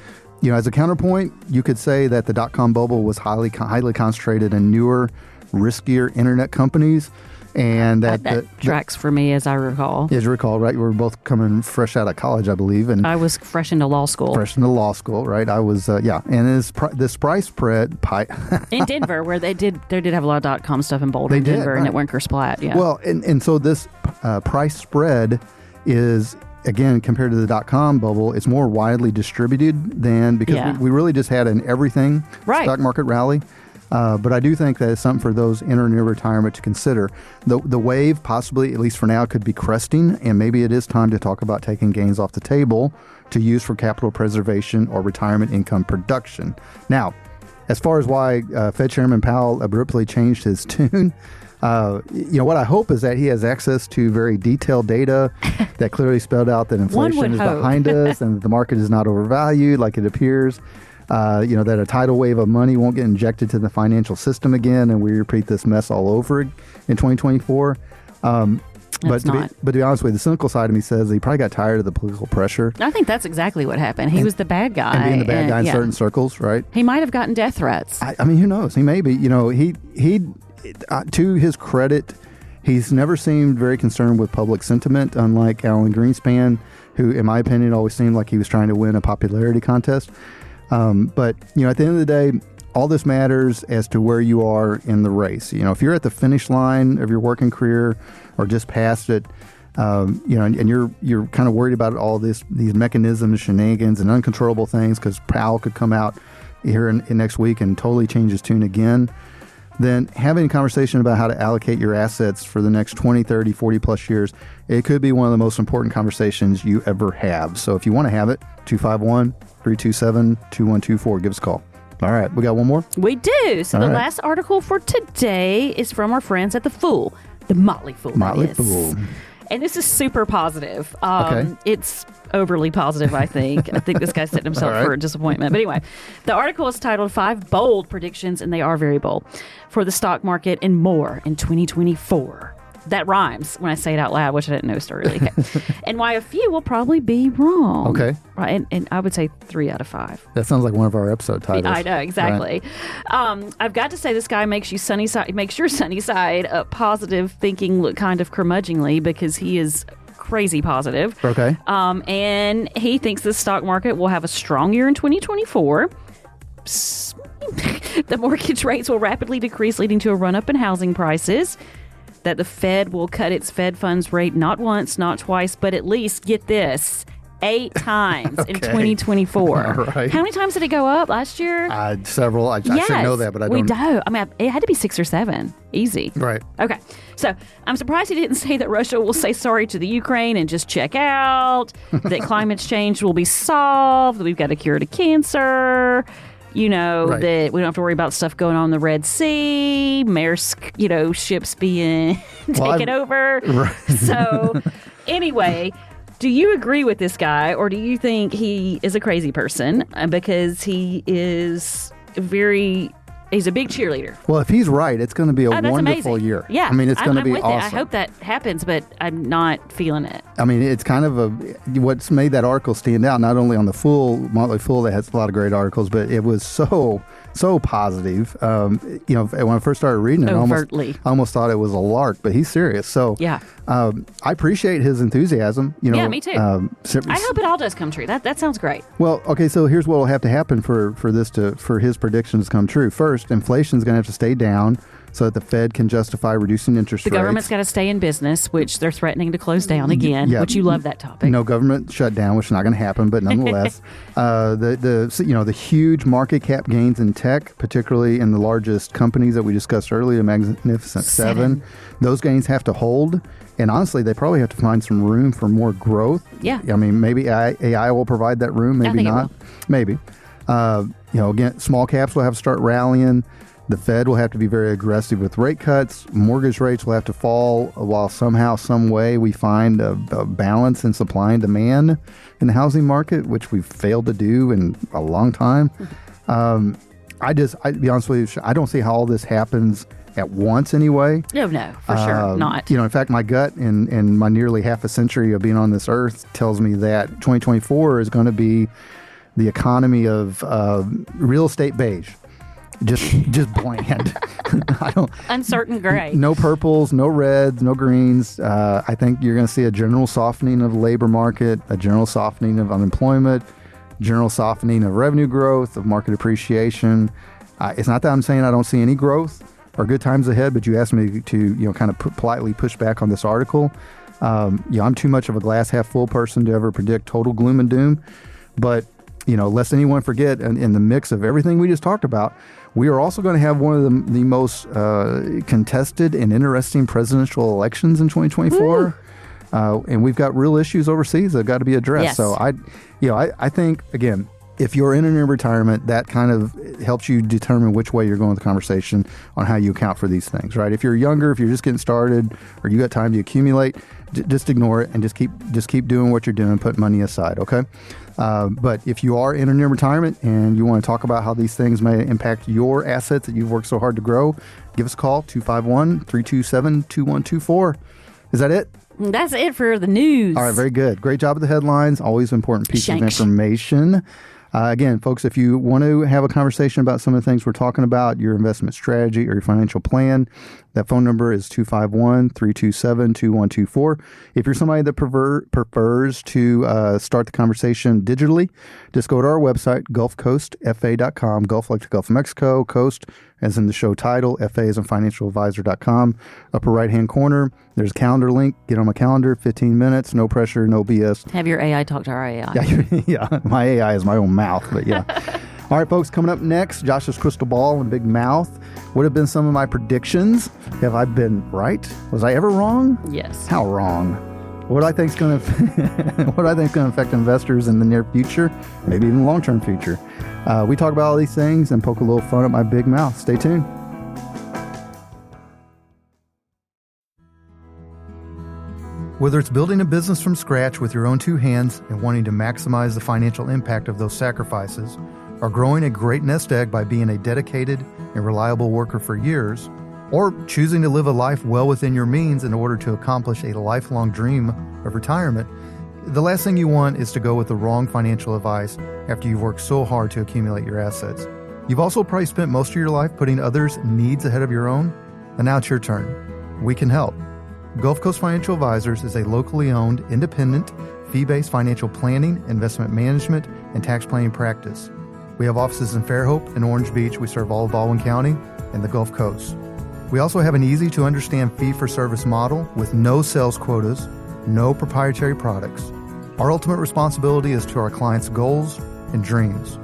You know, as a counterpoint, you could say that the dot-com bubble was highly concentrated in newer, riskier internet companies. And that tracks for me, as I recall. As you recall, right? We were both coming fresh out of college, I believe. And I was fresh into law school. Right? I was, And this price spread... in Denver, where they did have a lot of .com stuff in Boulder, Denver, and at Winker Splat, yeah. Well, and so this price spread is... Again, compared to the .com bubble, it's more widely distributed than because we really just had an everything stock market rally. But I do think that it's something for those in or near retirement to consider. The wave possibly, at least for now, could be cresting, and maybe it is time to talk about taking gains off the table to use for capital preservation or retirement income production. Now, as far as why Fed Chairman Powell abruptly changed his tune, what I hope is that he has access to very detailed data that clearly spelled out that inflation is behind us and the market is not overvalued like it appears. That a tidal wave of money won't get injected to the financial system again and we repeat this mess all over in 2024. But to be honest with you, the cynical side of me says he probably got tired of the political pressure. I think that's exactly what happened. He was the bad guy. And being the bad guy in certain circles, right? He might have gotten death threats. I mean, who knows? He may be. He to his credit, he's never seemed very concerned with public sentiment, unlike Alan Greenspan, who, in my opinion, always seemed like he was trying to win a popularity contest. But at the end of the day, all this matters as to where you are in the race. If you're at the finish line of your working career or just past it, and you're kind of worried about all these mechanisms, shenanigans, and uncontrollable things because Powell could come out here in next week and totally change his tune again, then having a conversation about how to allocate your assets for the next 20, 30, 40 plus years, it could be one of the most important conversations you ever have. So if you want to have it, 251-327-2124. Give us a call. All right. We got one more? We do. So last article for today is from our friends at The Fool. The Motley Fool. Motley Fool. And this is super positive. It's overly positive, I think. I think this guy's setting himself for a disappointment. But anyway, the article is titled 5 Bold Predictions, and they are very bold, for the stock market and more in 2024. That rhymes when I say it out loud, which I didn't notice earlier. Okay. And why a few will probably be wrong. Okay. Right. And I would say 3 out of 5. That sounds like one of our episode titles. I know, exactly. Right. I've got to say this guy makes your sunny side positive thinking look kind of curmudgeonly because he is crazy positive. Okay. And he thinks the stock market will have a strong year in 2024. The mortgage rates will rapidly decrease, leading to a run-up in housing prices. That the Fed will cut its Fed funds rate not once, not twice, but at least, get this, 8 times in 2024. All right. How many times did it go up last year? Several. I should know that, but I don't. We do. I mean, it had to be 6 or 7. Easy. Right. Okay. So I'm surprised he didn't say that Russia will say sorry to the Ukraine and just check out, that climate change will be solved, that we've got a cure to cancer. That we don't have to worry about stuff going on in the Red Sea, Maersk, ships being taken over. Right. So anyway, do you agree with this guy, or do you think he is a crazy person because he is he's a big cheerleader? Well, if he's right, it's going to be a wonderful amazing. Year. Yeah. I mean, it's going to be with awesome. I hope that happens, but I'm not feeling it. I mean, it's kind of what's made that article stand out, not only on the Motley Fool that has a lot of great articles, but it was so positive. When I first started reading it, I almost thought it was a lark, but he's serious. So yeah, I appreciate his enthusiasm. Yeah, me too. I hope it all does come true. That sounds great. Well, okay, so here's what will have to happen for his predictions to come true. First, inflation is going to have to stay down so that the Fed can justify reducing interest rates. The government's got to stay in business, which they're threatening to close down again, which you love that topic. No government shutdown, which is not going to happen, but nonetheless, the huge market cap gains in tech, particularly in the largest companies that we discussed earlier, the Magnificent Seven, those gains have to hold. And honestly, they probably have to find some room for more growth. Yeah. I mean, maybe AI will provide that room, maybe not. Maybe. Again, small caps will have to start rallying. The Fed will have to be very aggressive with rate cuts. Mortgage rates will have to fall while somehow, some way we find a balance in supply and demand in the housing market, which we've failed to do in a long time. I'll be honest with you, I don't see how all this happens at once anyway. No, for sure not. In fact, my gut in my nearly half a century of being on this earth tells me that 2024 is going to be the economy of real estate beige. Just bland. Uncertain gray. No purples, no reds, no greens. I think you're going to see a general softening of the labor market, a general softening of unemployment, general softening of revenue growth, of market appreciation. It's not that I'm saying I don't see any growth or good times ahead, but you asked me to kind of politely push back on this article. I'm too much of a glass half full person to ever predict total gloom and doom. But lest anyone forget, in the mix of everything we just talked about, we are also going to have one of the most contested and interesting presidential elections in 2024. And we've got real issues overseas that have got to be addressed. Yes. So I think, again, if you're in retirement, that kind of helps you determine which way you're going with the conversation on how you account for these things, right? If you're younger, if you're just getting started, or you got time to accumulate, just ignore it and just keep doing what you're doing, put money aside, okay? But if you are in retirement and you want to talk about how these things may impact your assets that you've worked so hard to grow, give us a call, 251-327-2124. Is that it? That's it for the news. All right, very good. Great job with the headlines. Always important piece of information. Again, folks, if you want to have a conversation about some of the things we're talking about, your investment strategy or your financial plan, that phone number is 251-327-2124. If you're somebody that prefers to start the conversation digitally, just go to our website, gulfcoastfa.com, Gulf like the Gulf of Mexico, Coast as in the show title, FA as in financialadvisor.com. Upper right-hand corner, there's a calendar link. Get on my calendar, 15 minutes, no pressure, no BS. Have your AI talk to our AI. Yeah, my AI is my own mouth, but yeah. All right, folks, coming up next, Josh's crystal ball and big mouth. What have been some of my predictions? Have I been right? Was I ever wrong? Yes. How wrong? What I think is going to affect investors in the near future, maybe even long-term future. We talk about all these things and poke a little fun at my big mouth. Stay tuned. Whether it's building a business from scratch with your own two hands and wanting to maximize the financial impact of those sacrifices, or growing a great nest egg by being a dedicated and reliable worker for years, or choosing to live a life well within your means in order to accomplish a lifelong dream of retirement, the last thing you want is to go with the wrong financial advice after you've worked so hard to accumulate your assets. You've also probably spent most of your life putting others' needs ahead of your own, and now it's your turn. We can help. Gulf Coast Financial Advisors is a locally owned, independent, fee-based financial planning, investment management, and tax planning practice. We have offices in Fairhope and Orange Beach. We serve all of Baldwin County and the Gulf Coast. We also have an easy-to-understand fee-for-service model with no sales quotas, no proprietary products. Our ultimate responsibility is to our clients' goals and dreams.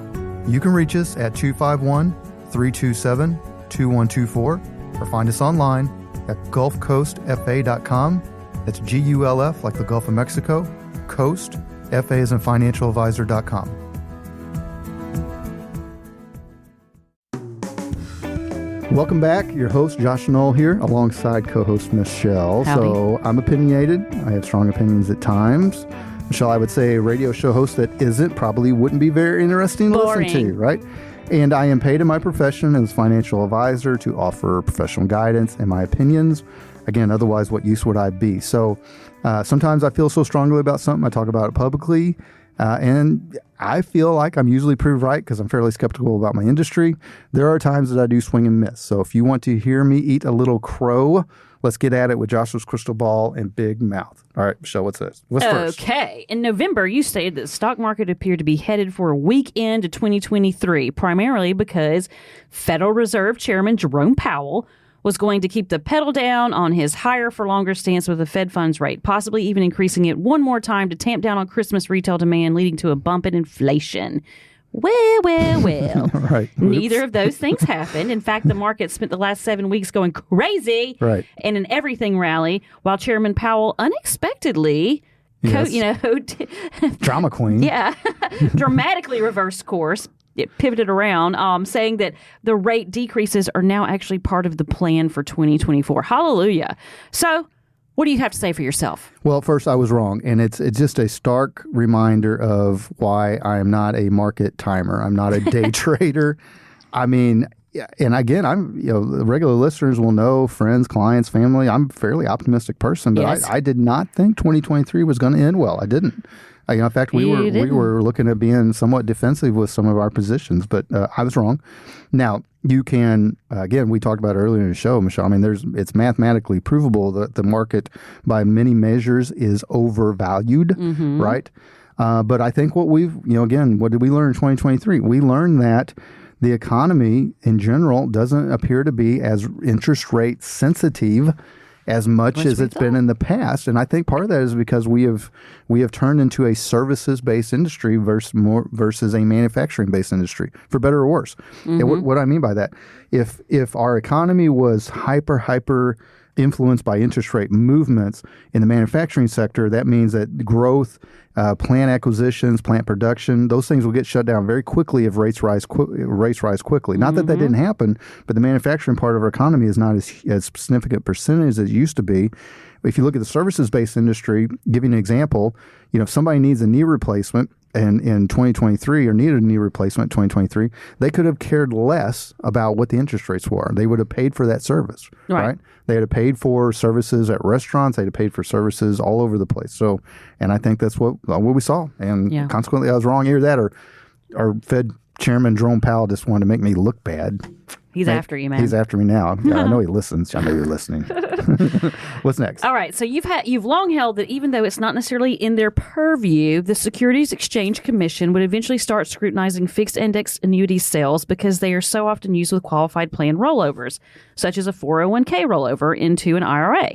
You can reach us at 251-327-2124 or find us online at gulfcoastfa.com. That's GULF like the Gulf of Mexico, Coast, FA as in financialadvisor.com. Welcome back. Your host, Josh Knoll here, alongside co-host Michelle. Howdy. So I'm opinionated. I have strong opinions at times. Michelle, I would say a radio show host that isn't probably wouldn't be very interesting to listen to, right? And I am paid in my profession as financial advisor to offer professional guidance and my opinions. Again, otherwise, what use would I be? So sometimes I feel so strongly about something, I talk about it publicly. And I feel like I'm usually proved right because I'm fairly skeptical about my industry. There are times that I do swing and miss. So if you want to hear me eat a little crow, let's get at it with Joshua's crystal ball and big mouth. All right, Michelle, what's this? What's first? Okay. In November, you stated that the stock market appeared to be headed for a weak end to 2023, primarily because Federal Reserve Chairman Jerome Powell was going to keep the pedal down on his higher for longer stance with the Fed funds rate, possibly even increasing it one more time to tamp down on Christmas retail demand, leading to a bump in inflation. Well. Right. Neither of those things happened. In fact, the market spent the last 7 weeks going crazy and an everything rally, while Chairman Powell unexpectedly, drama queen. dramatically reversed course, it pivoted around, saying that the rate decreases are now actually part of the plan for 2024. Hallelujah. So what do you have to say for yourself? Well, first, I was wrong, and it's just a stark reminder of why I am not a market timer. I'm not a day trader. I mean, and again, the regular listeners will know, friends, clients, family, I'm a fairly optimistic person, but Yes. I did not think 2023 was going to end well. I didn't. In fact, we were looking at being somewhat defensive with some of our positions, but I was wrong. Now, you can, again, we talked about earlier in the show, Michelle, I mean, it's mathematically provable that the market by many measures is overvalued, right? But I think what what did we learn in 2023? We learned that the economy in general doesn't appear to be as interest rate sensitive as much as it's been in the past. And I think part of that is because we have turned into a services-based industry versus a manufacturing-based industry, for better or worse. And what do I mean by that? If our economy was hyper influenced by interest rate movements in the manufacturing sector, that means that growth, plant acquisitions, plant production, those things will get shut down very quickly if rates rise quickly. Not that didn't happen, but the manufacturing part of our economy is not as significant percentage as it used to be. If you look at the services-based industry, give you an example, if somebody needs a knee replacement in 2023 or needed a knee replacement in 2023, they could have cared less about what the interest rates were. They would have paid for that service, right? They would have paid for services at restaurants. They'd have paid for services all over the place. So, and I think that's what we saw. And consequently, I was wrong. Either that or our Fed Chairman Jerome Powell just wanted to make me look bad. He's after you, man. He's after me now. I know he listens. I know you're listening. What's next? All right. So you've long held that even though it's not necessarily in their purview, the Securities Exchange Commission would eventually start scrutinizing fixed index annuity sales because they are so often used with qualified plan rollovers, such as a 401k rollover into an IRA.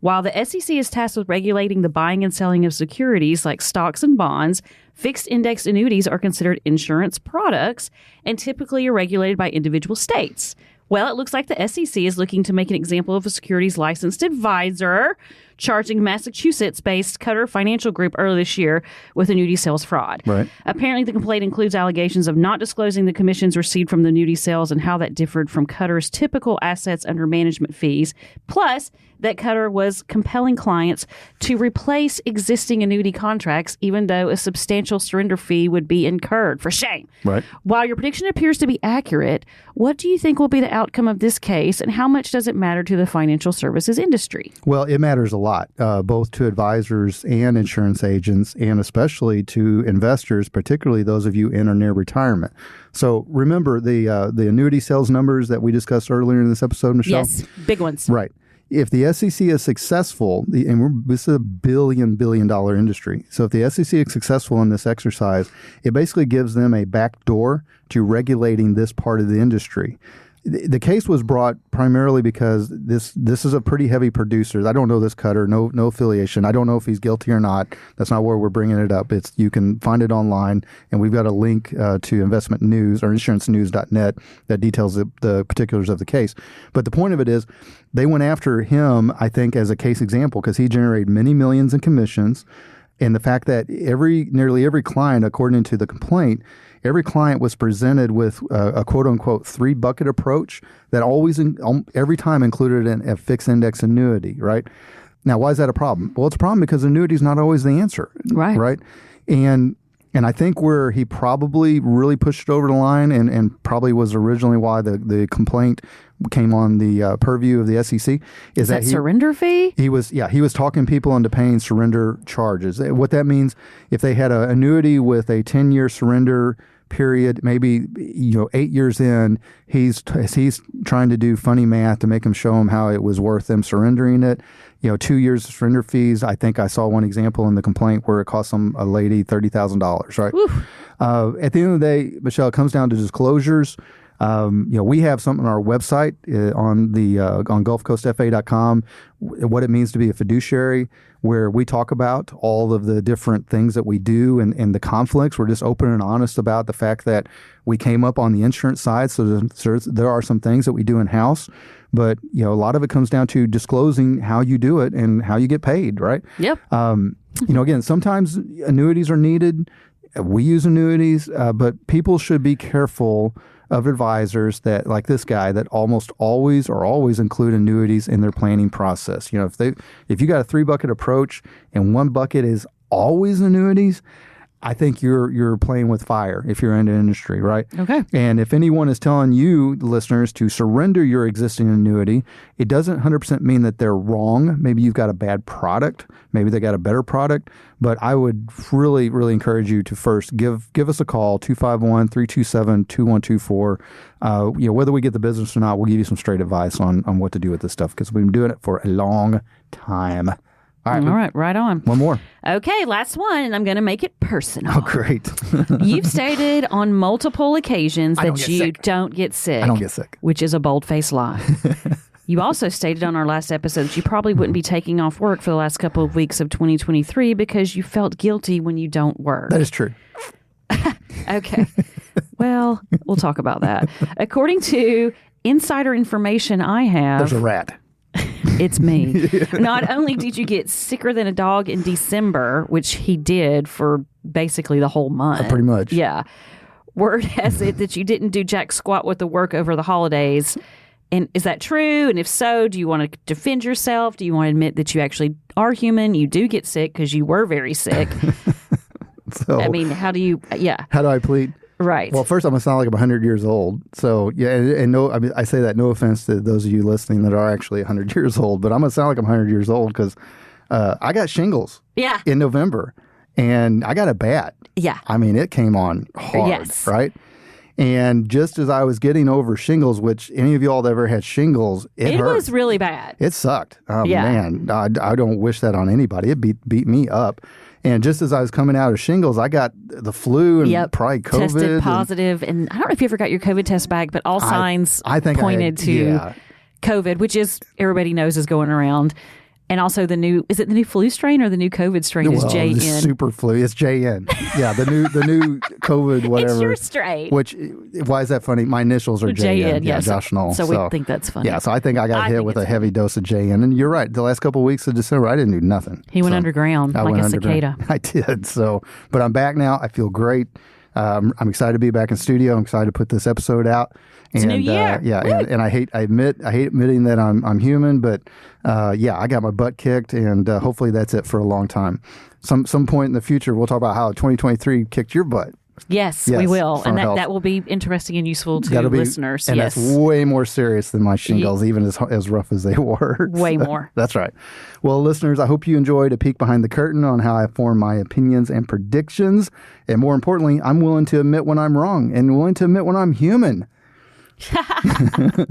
While the SEC is tasked with regulating the buying and selling of securities like stocks and bonds, fixed index annuities are considered insurance products and typically are regulated by individual states. Well, it looks like the SEC is looking to make an example of a securities licensed advisor charging Massachusetts-based Cutter Financial Group earlier this year with annuity sales fraud. Right. Apparently, the complaint includes allegations of not disclosing the commissions received from the annuity sales and how that differed from Cutter's typical assets under management fees, plus that Cutter was compelling clients to replace existing annuity contracts even though a substantial surrender fee would be incurred. For shame. Right. While your prediction appears to be accurate, what do you think will be the outcome of this case, and how much does it matter to the financial services industry? Well, it matters a lot, both to advisors and insurance agents, and especially to investors, particularly those of you in or near retirement. So remember the annuity sales numbers that we discussed earlier in this episode, Michelle? Yes, big ones. Right. If the SEC is successful, this is a billion dollar industry. So if the SEC is successful in this exercise, it basically gives them a back door to regulating this part of the industry. The case was brought primarily because this is a pretty heavy producer. I don't know this Cutter, no affiliation. I don't know if he's guilty or not. That's not where we're bringing it up. You can find it online, and we've got a link to investment news or insurancenews.net that details the particulars of the case. But the point of it is they went after him, I think, as a case example because he generated many millions in commissions. And the fact that nearly every client, according to the complaint, every client was presented with a quote-unquote 3-bucket approach that always, every time included a fixed index annuity, right? Now, why is that a problem? Well, it's a problem because annuity is not always the answer, right? And I think where he probably really pushed it over the line and probably was originally why the complaint came on the purview of the SEC is that surrender fee? He was talking people into paying surrender charges. What that means, if they had an annuity with a 10-year surrender period, maybe 8 years in, he's trying to do funny math to make them show him how it was worth them surrendering it. 2 years of surrender fees. I think I saw one example in the complaint where it cost a lady $30,000. Right. At the end of the day, Michelle, it comes down to disclosures. We have something on our website on GulfCoastFA.com, what it means to be a fiduciary, where we talk about all of the different things that we do and the conflicts. We're just open and honest about the fact that we came up on the insurance side. So there are some things that we do in-house, but a lot of it comes down to disclosing how you do it and how you get paid, right? Yep. Again, sometimes annuities are needed We use annuities, but people should be careful of advisors that, like this guy, that almost always include annuities in their planning process. You know, if you got a 3-bucket approach and one bucket is always annuities, I think you're playing with fire if you're in the industry, right? Okay. And if anyone is telling you, listeners, to surrender your existing annuity, it doesn't 100% mean that they're wrong. Maybe you've got a bad product. Maybe they got a better product. But I would really, really encourage you to first give us a call, 251-327-2124. Whether we get the business or not, we'll give you some straight advice on what to do with this stuff because we've been doing it for a long time. All right, right on. One more. Okay, last one, and I'm going to make it personal. Oh, great. You've stated on multiple occasions that you don't get sick. I don't get sick. Which is a bold-faced lie. You also stated on our last episode that you probably wouldn't be taking off work for the last couple of weeks of 2023 because you felt guilty when you don't work. That is true. Okay. Well, we'll talk about that. According to insider information I have... There's a rat. It's me. Not only did you get sicker than a dog in December, which he did for basically the whole month. Pretty much. Yeah. Word has it that you didn't do jack squat with the work over the holidays. And is that true? And if so, do you want to defend yourself? Do you want to admit that you actually are human? You do get sick because you were very sick. So, I mean, how do I plead? Right. Well, first, I'm going to sound like I'm 100 years old. So, yeah, and no, I mean, I say that no offense to those of you listening that are actually 100 years old, but I'm going to sound like I'm 100 years old because I got shingles in November, and I got it bad. Yeah. I mean, it came on hard, right? And just as I was getting over shingles, which any of y'all that ever had shingles, it hurt. Was really bad. It sucked. Oh, man. I don't wish that on anybody. It beat me up. And just as I was coming out of shingles, I got the flu and probably COVID. Tested positive. And I don't know if you ever got your COVID test back, but all signs pointed to COVID, which is everybody knows is going around. And also is it the new flu strain or the new COVID strain is JN? Super flu. It's JN. Yeah, the new COVID whatever. It's your strain. Why is that funny? My initials are JN. Yeah, Josh Knoll. So we think that's funny. Yeah, so I think I got hit with a heavy dose of JN. And you're right. The last couple of weeks of December, I didn't do nothing. He went underground like a cicada. I did. So, but I'm back now. I feel great. I'm excited to be back in studio. I'm excited to put this episode out. It's a new year. And I hate admitting that I'm human, but I got my butt kicked, and hopefully that's it for a long time. Some point in the future, we'll talk about how 2023 kicked your butt. Yes, we will. And that will be interesting and useful to listeners. And that's way more serious than my shingles, even as rough as they were. Way more. That's right. Well, listeners, I hope you enjoyed a peek behind the curtain on how I form my opinions and predictions. And more importantly, I'm willing to admit when I'm wrong and willing to admit when I'm human.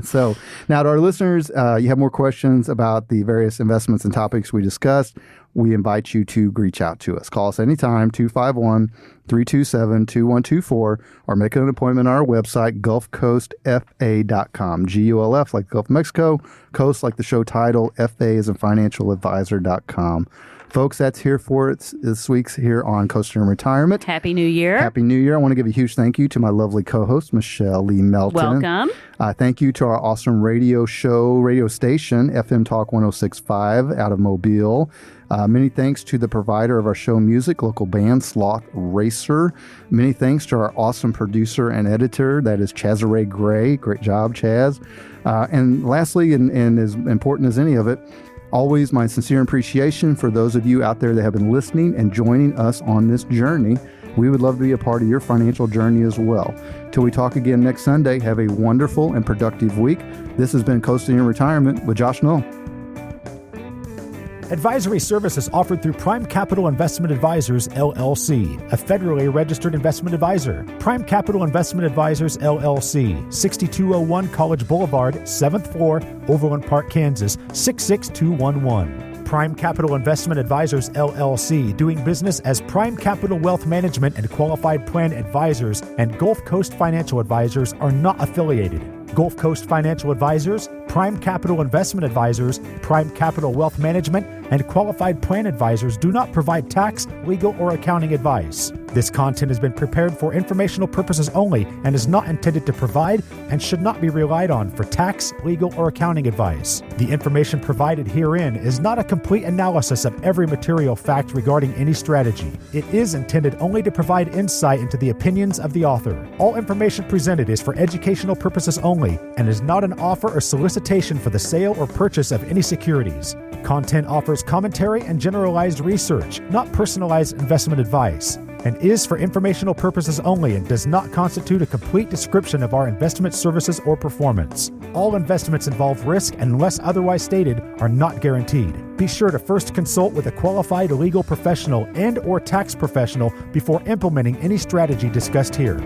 So now to our listeners, you have more questions about the various investments and topics we discussed, we invite you to reach out to us. Call us anytime, 251-327-2124, or make an appointment on our website, gulfcoastfa.com. GULF like Gulf of Mexico, Coast like the show title, FA is in financialadvisor.com. Folks, that's here for it this week's here on Coastal in Retirement. Happy New Year. Happy New Year. I want to give a huge thank you to my lovely co-host, Michelle Lee Melton. Welcome. Thank you to our awesome radio station, FM Talk 106.5 out of Mobile. Many thanks to the provider of our show music, local band Sloth Racer. Many thanks to our awesome producer and editor, that is Chazare Gray. Great job, Chaz. And lastly, and as important as any of it, always my sincere appreciation for those of you out there that have been listening and joining us on this journey. We would love to be a part of your financial journey as well. Till we talk again next Sunday, have a wonderful and productive week. This has been Coasting in Retirement with Josh Knoll. Advisory services offered through Prime Capital Investment Advisors, LLC, a federally registered investment advisor. Prime Capital Investment Advisors, LLC, 6201 College Boulevard, 7th floor, Overland Park, Kansas, 66211. Prime Capital Investment Advisors, LLC, doing business as Prime Capital Wealth Management and Qualified Plan Advisors, and Gulf Coast Financial Advisors are not affiliated. Gulf Coast Financial Advisors, Prime Capital Investment Advisors, Prime Capital Wealth Management, and Qualified Plan Advisors do not provide tax, legal, or accounting advice. This content has been prepared for informational purposes only and is not intended to provide and should not be relied on for tax, legal, or accounting advice. The information provided herein is not a complete analysis of every material fact regarding any strategy. It is intended only to provide insight into the opinions of the author. All information presented is for educational purposes only and is not an offer or solicitation for the sale or purchase of any securities. Content offers commentary and generalized research, not personalized investment advice, and is for informational purposes only and does not constitute a complete description of our investment services or performance. All investments involve risk and, unless otherwise stated, are not guaranteed. Be sure to first consult with a qualified legal professional and/or tax professional before implementing any strategy discussed here.